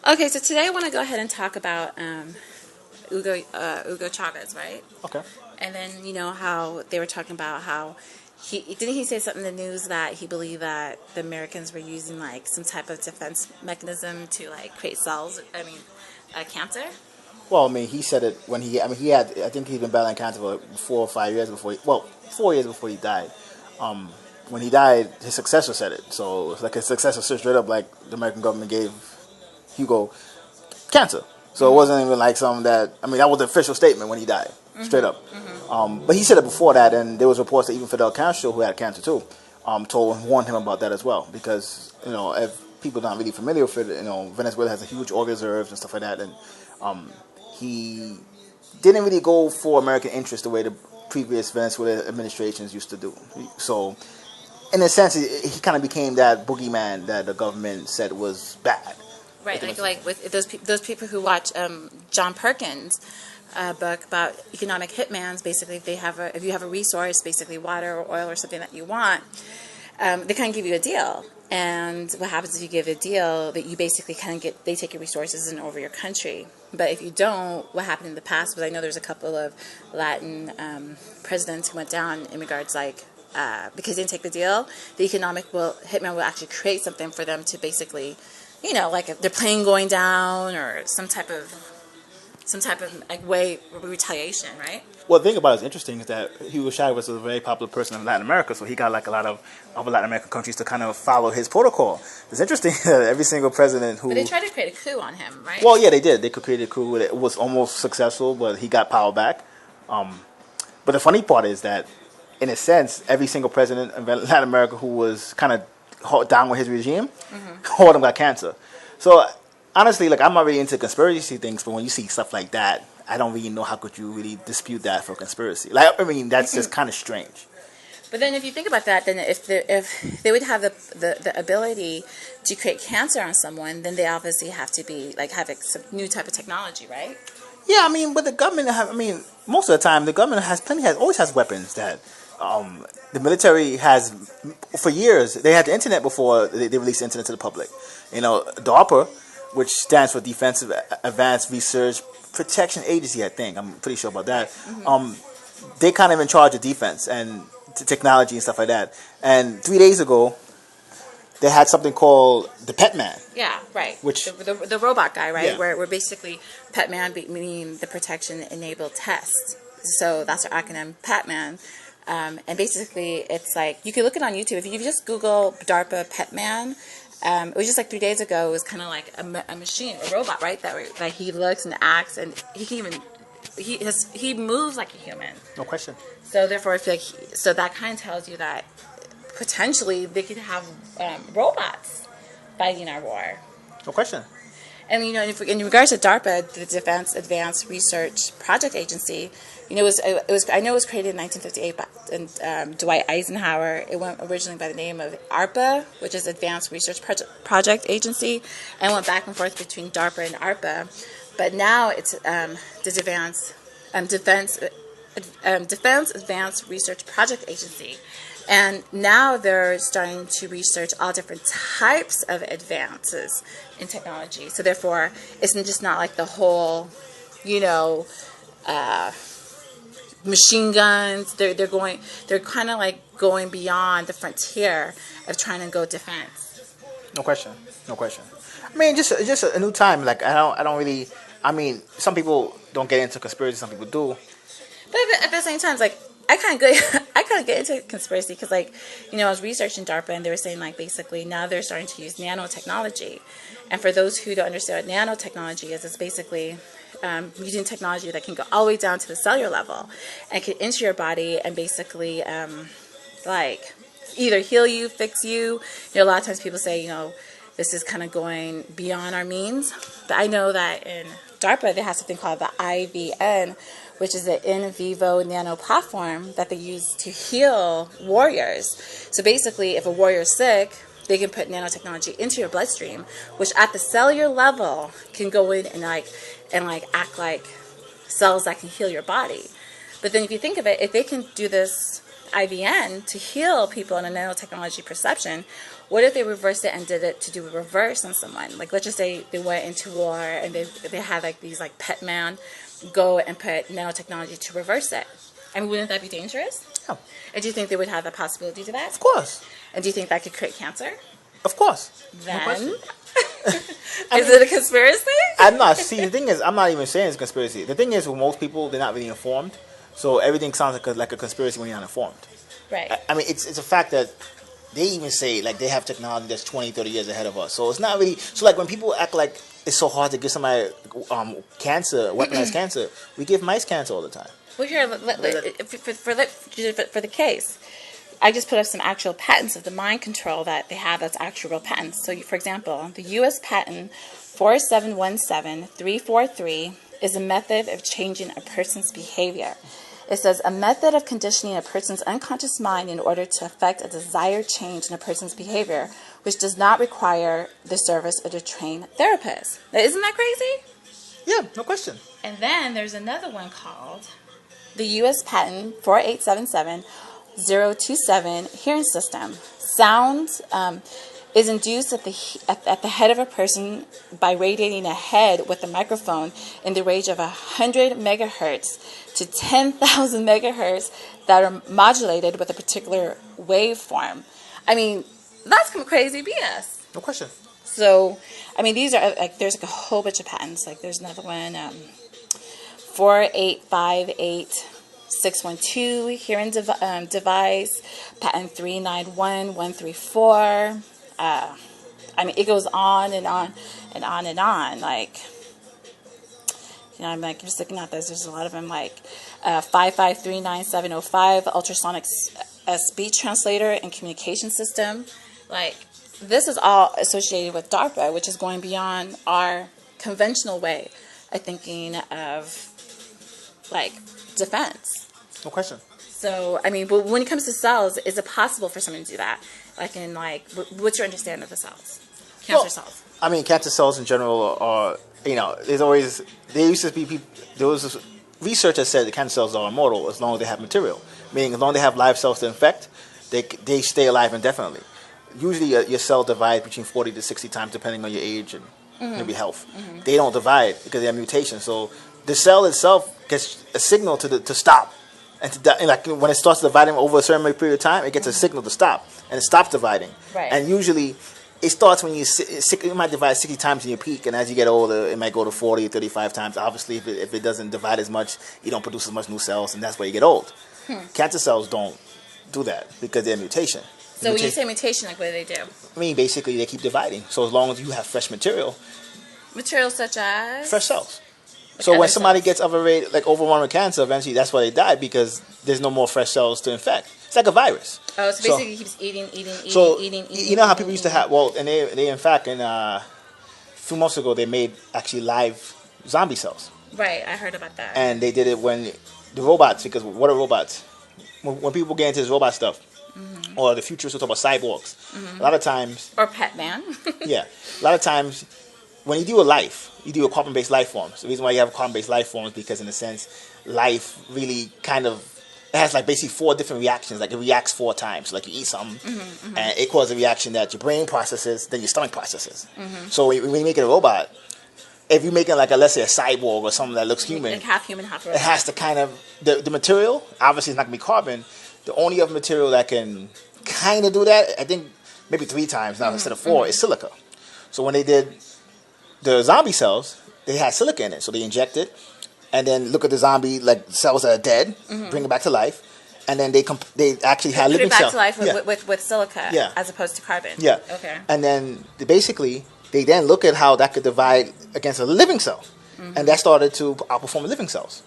Okay, so today I want to go ahead and talk about Hugo Chavez, right? Okay. And then you know how they were talking about how he say something in the news that he believed that the Americans were using like some type of defense mechanism to like create cells. I mean, cancer. Well, I mean, he said it when he had. I think he'd been battling cancer for 4 or 5 years before. 4 years before he died. Um, when he died, his successor said it. So it's like his successor said straight up, like the American government gave Hugo cancer. So it wasn't even like something that. I mean, that was the official statement when he died, straight up. But he said it before that, and there was reports that even Fidel Castro, who had cancer too, warned him about that as well, because if people not really familiar with it, Venezuela has a huge oil reserves and stuff like that, and he didn't really go for American interests the way the previous Venezuela administrations used to do. So, in a sense, he kind of became that boogeyman that the government said was bad. Right, like with those people who watch John Perkins' book about economic hitmans. Basically, if you have a resource, basically water or oil or something that you want, they kind of give you a deal. And what happens if you give a deal that you basically they take your resources and over your country. But if you don't, what happened in the past was I know there's a couple of Latin presidents who went down in regards like because they didn't take the deal, the economic hitman will actually create something for them to basically, like if their plane going down or some type of like way of retaliation, right? Well, the thing about it is interesting is that Hugo Chavez was a very popular person in Latin America, so he got like a lot of other Latin American countries to kind of follow his protocol. It's interesting that every single president who... But they tried to create a coup on him, right? Well, yeah, they did. They could create a coup. It was almost successful, but he got power back. But the funny part is that, in a sense, every single president in Latin America who was kind of down with his regime, all of them got cancer. So, honestly, like I'm not really into conspiracy things, but when you see stuff like that, I don't really know how could you really dispute that for conspiracy. Like, I mean, that's just kind of strange. But then, if you think about that, then if they would have the ability to create cancer on someone, then they obviously have to be like have some new type of technology, right? Yeah, I mean, but the government most of the time the government always has weapons that the military has for years. They had the internet before they released the internet to the public. DARPA, which stands for Defensive Advanced Research Protection Agency, I think. I'm pretty sure about that. They kind of in charge of defense and technology and stuff like that. And 3 days ago, they had something called the Pet Man. Yeah, right. Which the robot guy, right? Yeah. Where basically Pet Man meaning the Protection Enabled Test. So that's our acronym, Pet Man. And basically, it's like you can look it on YouTube. If you just Google DARPA Pet Man. It was just like 3 days ago. It was kind of like a machine, a robot, right? That he looks and acts, and he can even he moves like a human. No question. So therefore, I feel like so that kind of tells you that potentially they could have robots fighting our war. No question. And in regards to DARPA, the Defense Advanced Research Project Agency, it was I know it was created in 1958 by Dwight Eisenhower. It went originally by the name of ARPA, which is Advanced Research Project Agency, and went back and forth between DARPA and ARPA. But now it's the Defense Advanced Research Project Agency. And now they're starting to research all different types of advances in technology. So therefore, it's just not like the whole, machine guns. They're kind of like going beyond the frontier of trying to go defense. No question. No question. I mean, just a new time. Like I don't really. I mean, some people don't get into conspiracy. Some people do. But at the same time, it's like I kind of get into conspiracy because, like, I was researching DARPA and they were saying, like, basically now they're starting to use nanotechnology. And for those who don't understand what nanotechnology is, it's basically using technology that can go all the way down to the cellular level and can enter your body and basically, like, either heal you, fix you. A lot of times people say, this is kind of going beyond our means. But I know that in DARPA, they have something called the IVN, which is the in vivo nano platform that they use to heal warriors. So basically, if a warrior is sick, they can put nanotechnology into your bloodstream, which at the cellular level can go in and act like cells that can heal your body. But then if you think of it, if they can do this IVN to heal people in a nanotechnology perception, what if they reversed it and did it to do a reverse on someone? Like, let's just say they went into war and they had like these like pet man go and put nanotechnology to reverse it. I mean, wouldn't that be dangerous? Yeah. And do you think they would have the possibility to that? Of course. And do you think that could create cancer? Of course. Then, No question. is it a conspiracy? I'm not. See, the thing is, I'm not even saying it's a conspiracy. The thing is, with most people, they're not really informed. So everything sounds like a conspiracy when you're not informed. Right. I mean, it's a fact that they even say, like, they have technology that's 20, 30 years ahead of us. So it's not really... So, like, when people act like it's so hard to give somebody cancer, weaponized cancer, we give mice cancer all the time. Well, here, for the case, I just put up some actual patents of the mind control that they have that's actual patents. So, for example, the U.S. patent 4717343 is a method of changing a person's behavior. It says a method of conditioning a person's unconscious mind in order to affect a desired change in a person's behavior, which does not require the service of a trained therapist. Now, isn't that crazy? Yeah, no question. And then there's another one called the U.S. patent 4877027 hearing system. Sound is induced at the head of a person by radiating a head with a microphone in the range of 100 megahertz to 10,000 megahertz that are modulated with a particular waveform. I mean, that's some crazy BS. No question. So, I mean, these are like, there's like a whole bunch of patents. Like, there's another one, 4858612 hearing device, patent 391134. I mean, it goes on and on and on and on. Like, you know, I'm like just looking at this. There's a lot of them, like 5539705 ultrasonic speech translator and communication system. Like, this is all associated with DARPA, which is going beyond our conventional way of thinking of, like, defense. No question. So, I mean, but when it comes to cells, is it possible for someone to do that? Like, in, like, what's your understanding of the cells? Cancer cells. I mean, cancer cells in general are, you know, there used to be people, there was research that said that cancer cells are immortal as long as they have material. Meaning, as long as they have live cells to infect, they stay alive indefinitely. Usually, your cell divides between 40 to 60 times, depending on your age and maybe health. Mm-hmm. They don't divide because they have mutations. So the cell itself gets a signal to stop, and to die. And like when it starts dividing over a certain period of time, it gets a signal to stop, and it stops dividing. Right. And usually, it starts when it might divide 60 times in your peak, and as you get older, it might go to 40 or 35 times. Obviously, if it doesn't divide as much, you don't produce as much new cells, and that's where you get old. Cancer cells don't do that because they're mutation. So when you say mutation, like, what do they do? I mean, basically, they keep dividing. So as long as you have fresh material. Material such as? Fresh cells. Like, so when somebody cells. gets overrun with cancer, eventually that's why they die, because there's no more fresh cells to infect. It's like a virus. Oh, so basically it keeps eating. You know how people used to have, and they in fact, a few months ago, they made actually live zombie cells. Right, I heard about that. And they did it when the robots, because what are robots? When people get into this robot stuff, or the futurists will talk about cyborgs, a lot of times... Or pet man. Yeah. A lot of times, when you do a carbon-based life forms. The reason why you have carbon-based life forms is because, in a sense, life really kind of... It has, like, basically 4 different reactions. Like, it reacts 4 times. Like, you eat something, and it causes a reaction that your brain processes, then your stomach processes. So when you make it a robot, if you're making, like, let's say a cyborg or something that looks human... Like half human, half robot. It has to kind of... The material, obviously, it's not going to be carbon. The only other material that can kind of do that, I think maybe 3 times now instead of 4, is silica. So when they did the zombie cells, they had silica in it. So they inject it, and then look at the zombie, like, cells that are dead, bring it back to life, and then they actually had living cells. Put it back to life with silica as opposed to carbon. Yeah. Okay. And then they then look at how that could divide against a living cell. And that started to outperform the living cells.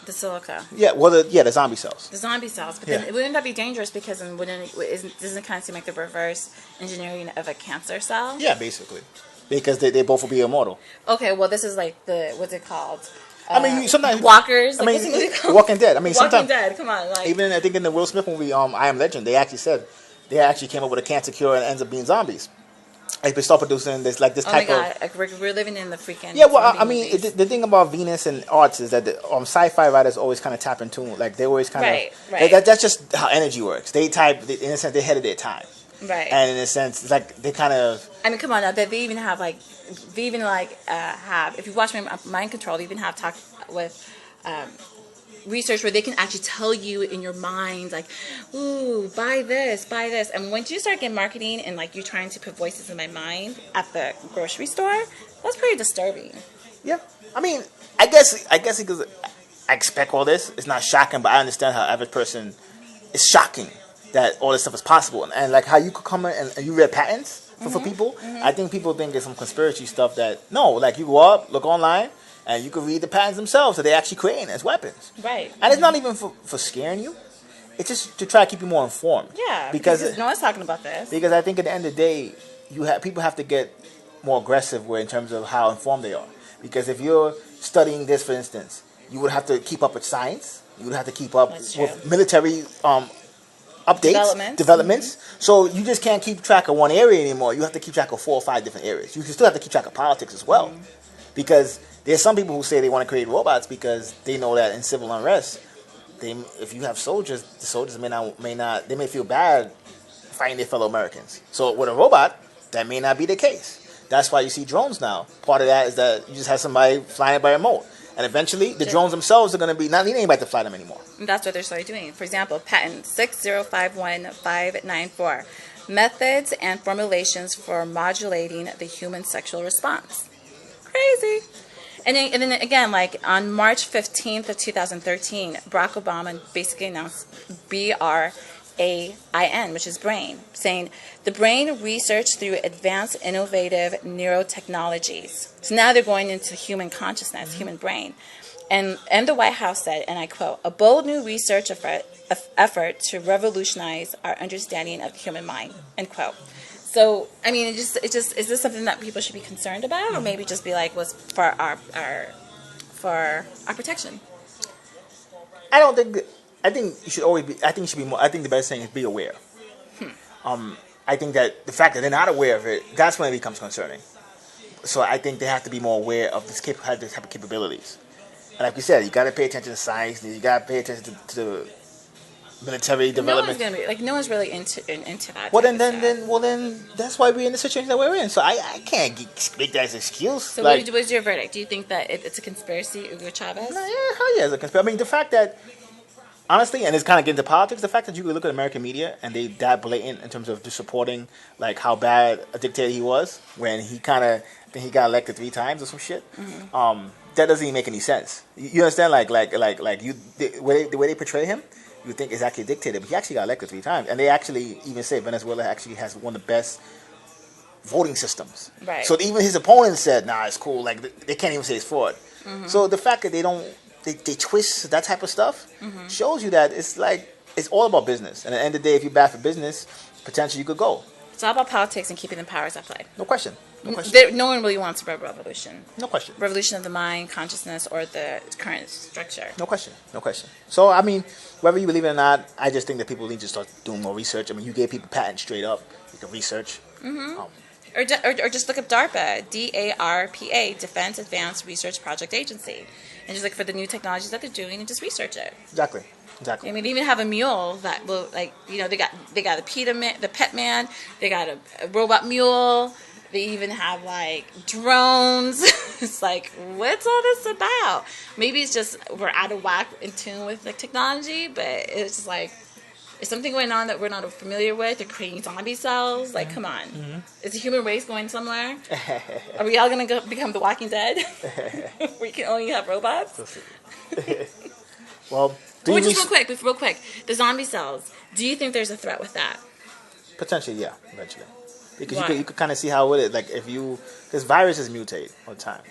The silica. Yeah, well, the zombie cells. The zombie cells. But then wouldn't that be dangerous, because then doesn't it kind of seem like the reverse engineering of a cancer cell? Yeah, basically. Because they both will be immortal. Okay, well, this is like what's it called? I mean, sometimes... Walkers? Like, what's the movie called? Walking Dead. I mean, Walking Dead, come on. Like, even, I think, in the Will Smith movie, I Am Legend, they actually said they actually came up with a cancer cure and it ends up being zombies. Like they start producing this like this Oh my type god, of. like we're living in the freaking Yeah, well, I zombie mean, movies. the thing about Venus and arts is that the sci-fi writers always kind of tap into, like they always kind Right, of right. that's just how energy works. They type in a sense they're ahead of their time, Right. and in a sense it's like they kind of. I mean, come on now. They even have like, have, if you watch Mind Control, they even have talk with research where they can actually tell you in your mind, like, ooh, buy this, buy this. And once you start getting marketing and like you're trying to put voices in my mind at the grocery store, that's pretty disturbing. Yeah, I mean, I guess because I expect all this, it's not shocking, but I understand how average person is shocking that all this stuff is possible, and like how you could come in and you read patents for people. I think people think it's some conspiracy stuff that no, like you go up, look online, and you can read the patents themselves that they actually creating as weapons. Right. And it's not even for scaring you; it's just to try to keep you more informed. Yeah, because no one's talking about this. because I think at the end of the day, people have to get more aggressive in terms of how informed they are. Because if you're studying this, for instance, you would have to keep up with science. You would have to keep up with military updates, developments. So you just can't keep track of one area anymore. You have to keep track of 4 or 5 different areas. You can still have to keep track of politics as well. Because there's some people who say they want to create robots because they know that in civil unrest, if you have soldiers, the soldiers they may feel bad fighting their fellow Americans. So with a robot, that may not be the case. That's why you see drones now. Part of that is that you just have somebody flying it by remote. And eventually, the drones themselves are going to be not needing anybody to fly them anymore. And that's what they're starting doing. For example, patent 6051594, methods and formulations for modulating the human sexual response. Crazy. And then again, like on March 15th of 2013, Barack Obama basically announced BRAIN, which is brain, saying the brain research through advanced innovative neurotechnologies. So now they're going into human consciousness, human brain. And the White House said, and I quote, a bold new research effort to revolutionize our understanding of the human mind, end quote. So, I mean, is this something that people should be concerned about, or maybe just be like, was for our protection? I don't think. I think you should always be. I think you should be more. I think the best thing is be aware. I think that the fact that they're not aware of it, that's when it becomes concerning. So I think they have to be more aware of this type of capabilities. And like we said, you got to pay attention to science. You got to pay attention to military development. No one's really into that. Well, then that's why we're in the situation that we're in. So I can't make that as an excuse. So what's your verdict? Do you think that it's a conspiracy, Hugo Chavez? Yeah, hell yeah, it's a conspiracy. I mean, the fact that, honestly, and it's kind of getting into politics, the fact that you could look at American media and they that blatant in terms of just supporting like how bad a dictator he was when he I think he got elected 3 times or some shit. That doesn't even make any sense. You understand? The way they portray him, you think is actually a dictator, but he actually got elected 3 times, and they actually even say Venezuela actually has one of the best voting systems. Right. So even his opponents said, "Nah, it's cool." Like they can't even say it's fraud. So the fact that they twist that type of stuff shows you that it's all about business. And at the end of the day, if you're bad for business, potentially you could go. It's all about politics and keeping the powers at play. No question. No one really wants a revolution. No question. Revolution of the mind, consciousness, or the current structure. No question. So, I mean, whether you believe it or not, I just think that people need to start doing more research. I mean, you gave people patents straight up. You can research. Or just look up DARPA, DARPA, Defense Advanced Research Project Agency. And just look for the new technologies that they're doing and just research it. Exactly. I mean, they even have a mule that will, they got the pet man, they got a robot mule, they even have, drones. It's like, what's all this about? Maybe it's just we're out of whack in tune with, technology, but it's just is something going on that we're not familiar with? They're creating zombie cells? Come on. Is the human race going somewhere? Are we all going to become the Walking Dead? We can only have robots? Well... real quick, the zombie cells. Do you think there's a threat with that? Potentially, yeah, eventually. Because you could kind of see how it is. Because viruses mutate all the time.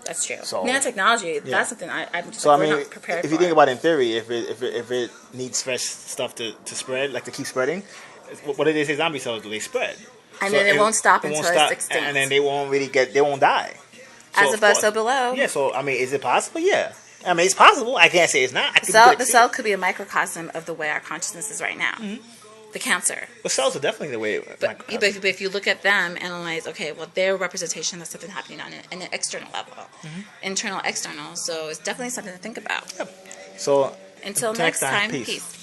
That's true. So, nanotechnology, that's something I'm just not prepared for. If you think about it in theory, if it needs fresh stuff to spread, to keep spreading, what do they say zombie cells do? They spread. And then it won't stop until it's extinct. And then they won't die. As above, so below. Yeah, so, I mean, is it possible? Yeah. I mean, it's possible. I can't say it's not. The cell could be a microcosm of the way our consciousness is right now. the cancer. But cells are definitely the way. But if you look at them, analyze, okay, well, their representation of something happening on an external level, internal, external. So it's definitely something to think about. Yep. So until next time, peace.